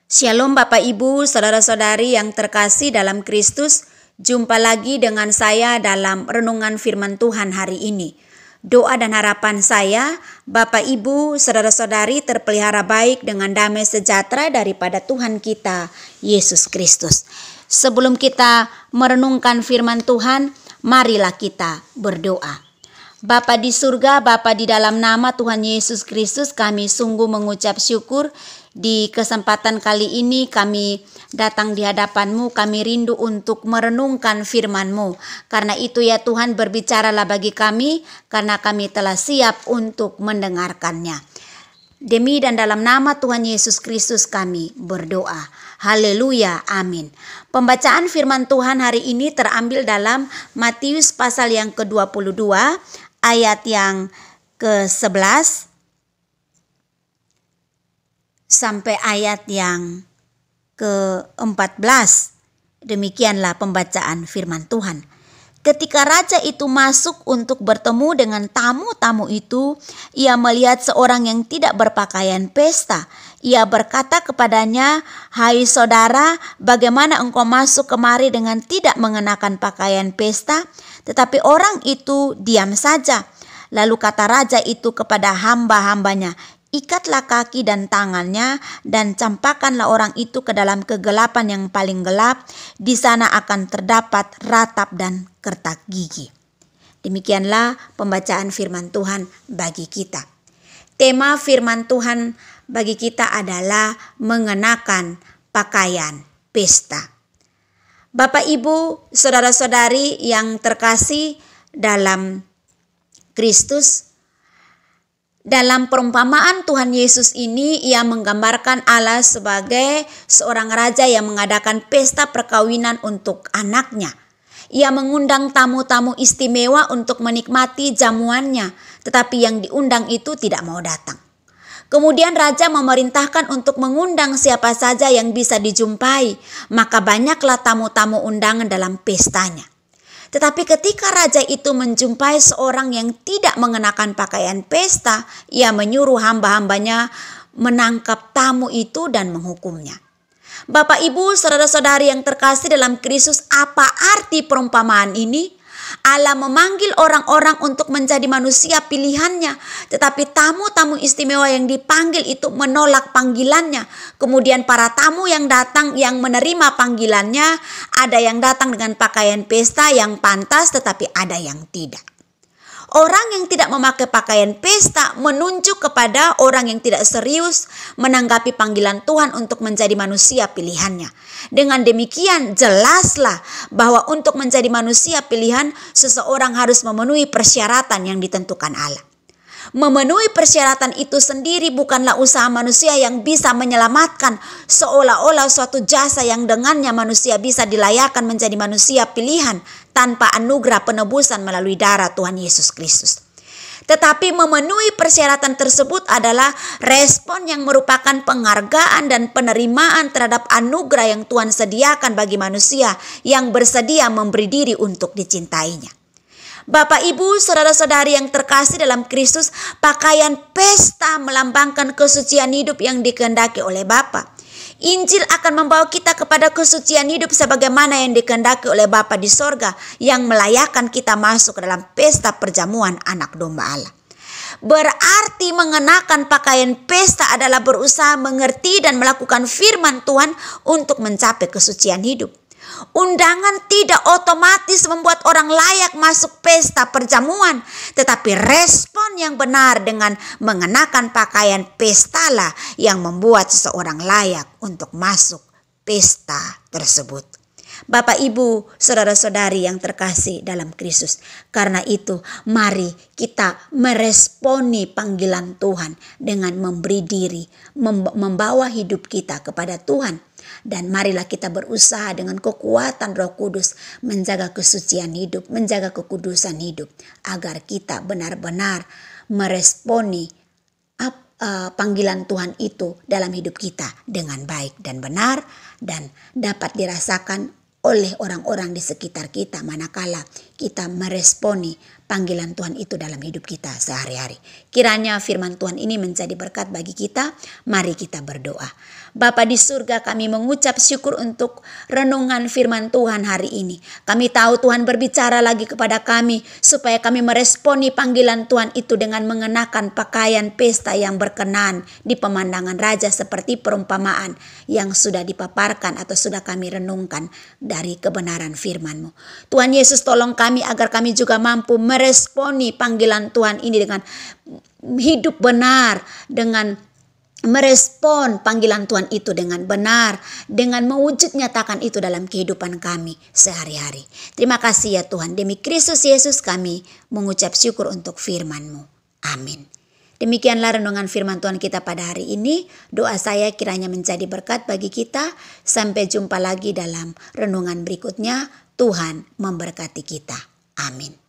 Shalom Bapak Ibu, Saudara-saudari yang terkasih dalam Kristus. Jumpa lagi dengan saya dalam renungan firman Tuhan hari ini. Doa dan harapan saya, Bapak Ibu, Saudara-saudari terpelihara baik dengan damai sejahtera daripada Tuhan kita, Yesus Kristus. Sebelum kita merenungkan firman Tuhan, marilah kita berdoa. Bapa di surga, Bapa di dalam nama Tuhan Yesus Kristus, kami sungguh mengucap syukur di kesempatan kali ini kami datang di hadapan-Mu, kami rindu untuk merenungkan firman-Mu. Karena itu ya Tuhan, berbicaralah bagi kami, karena kami telah siap untuk mendengarkannya. Demi dan dalam nama Tuhan Yesus Kristus kami berdoa. Haleluya, amin. Pembacaan firman Tuhan hari ini terambil dalam Matius pasal yang ke-22, ayat yang ke-11 sampai ayat yang ke-14. Demikianlah pembacaan firman Tuhan. Ketika raja itu masuk untuk bertemu dengan tamu-tamu itu, ia melihat seorang yang tidak berpakaian pesta. Ia berkata kepadanya, "Hai saudara, bagaimana engkau masuk kemari dengan tidak mengenakan pakaian pesta?" Tetapi orang itu diam saja. Lalu kata raja itu kepada hamba-hambanya, "Ikatlah kaki dan tangannya dan campakkanlah orang itu ke dalam kegelapan yang paling gelap. Di sana akan terdapat ratap dan kertak gigi." Demikianlah pembacaan firman Tuhan bagi kita. Tema firman Tuhan bagi kita adalah mengenakan pakaian pesta. Bapak Ibu, saudara-saudari yang terkasih dalam Kristus, dalam perumpamaan Tuhan Yesus ini, ia menggambarkan Allah sebagai seorang raja yang mengadakan pesta perkawinan untuk anaknya. Ia mengundang tamu-tamu istimewa untuk menikmati jamuannya, tetapi yang diundang itu tidak mau datang. Kemudian raja memerintahkan untuk mengundang siapa saja yang bisa dijumpai, maka banyaklah tamu-tamu undangan dalam pestanya. Tetapi ketika raja itu menjumpai seorang yang tidak mengenakan pakaian pesta, ia menyuruh hamba-hambanya menangkap tamu itu dan menghukumnya. Bapak Ibu, saudara-saudari yang terkasih dalam Kristus, apa arti perumpamaan ini? Allah memanggil orang-orang untuk menjadi manusia pilihannya, tetapi tamu-tamu istimewa yang dipanggil itu menolak panggilannya. Kemudian para tamu yang datang yang menerima panggilannya, ada yang datang dengan pakaian pesta yang pantas, tetapi ada yang tidak. Orang yang tidak memakai pakaian pesta menunjuk kepada orang yang tidak serius menanggapi panggilan Tuhan untuk menjadi manusia pilihannya. Dengan demikian jelaslah bahwa untuk menjadi manusia pilihan, seseorang harus memenuhi persyaratan yang ditentukan Allah. Memenuhi persyaratan itu sendiri bukanlah usaha manusia yang bisa menyelamatkan, seolah-olah suatu jasa yang dengannya manusia bisa dilayakkan menjadi manusia pilihan tanpa anugerah penebusan melalui darah Tuhan Yesus Kristus. Tetapi memenuhi persyaratan tersebut adalah respon yang merupakan penghargaan dan penerimaan terhadap anugerah yang Tuhan sediakan bagi manusia yang bersedia memberi diri untuk dicintainya. Bapak Ibu, saudara-saudari yang terkasih dalam Kristus, pakaian pesta melambangkan kesucian hidup yang dikehendaki oleh Bapa. Injil akan membawa kita kepada kesucian hidup sebagaimana yang dikehendaki oleh Bapa di sorga, yang melayakkan kita masuk ke dalam pesta perjamuan anak domba Allah. Berarti mengenakan pakaian pesta adalah berusaha mengerti dan melakukan firman Tuhan untuk mencapai kesucian hidup. Undangan tidak otomatis membuat orang layak masuk pesta perjamuan, tetapi respon yang benar dengan mengenakan pakaian pestalah yang membuat seseorang layak untuk masuk pesta tersebut. Bapak Ibu, saudara-saudari yang terkasih dalam Kristus, karena itu mari kita meresponi panggilan Tuhan dengan memberi diri, membawa hidup kita kepada Tuhan. Dan marilah kita berusaha dengan kekuatan Roh Kudus menjaga kesucian hidup, menjaga kekudusan hidup, agar kita benar-benar meresponi panggilan Tuhan itu dalam hidup kita dengan baik dan benar, dan dapat dirasakan oleh orang-orang di sekitar kita manakala kita meresponi panggilan Tuhan itu dalam hidup kita sehari-hari. Kiranya firman Tuhan ini menjadi berkat bagi kita. Mari kita berdoa. Bapa di surga, kami mengucap syukur untuk renungan firman Tuhan hari ini. Kami tahu Tuhan berbicara lagi kepada kami supaya kami meresponi panggilan Tuhan itu dengan mengenakan pakaian pesta yang berkenan di pemandangan raja, seperti perumpamaan yang sudah dipaparkan atau sudah kami renungkan dari kebenaran firman-Mu. Tuhan Yesus, tolong kami agar kami juga mampu meresponi panggilan Tuhan ini dengan hidup benar, dengan merespon panggilan Tuhan itu dengan benar, dengan mewujud nyatakan itu dalam kehidupan kami sehari-hari. Terima kasih ya Tuhan, demi Kristus Yesus kami mengucap syukur untuk firman-Mu. Amin. Demikianlah renungan firman Tuhan kita pada hari ini. Doa saya kiranya menjadi berkat bagi kita. Sampai jumpa lagi dalam renungan berikutnya. Tuhan memberkati kita. Amin.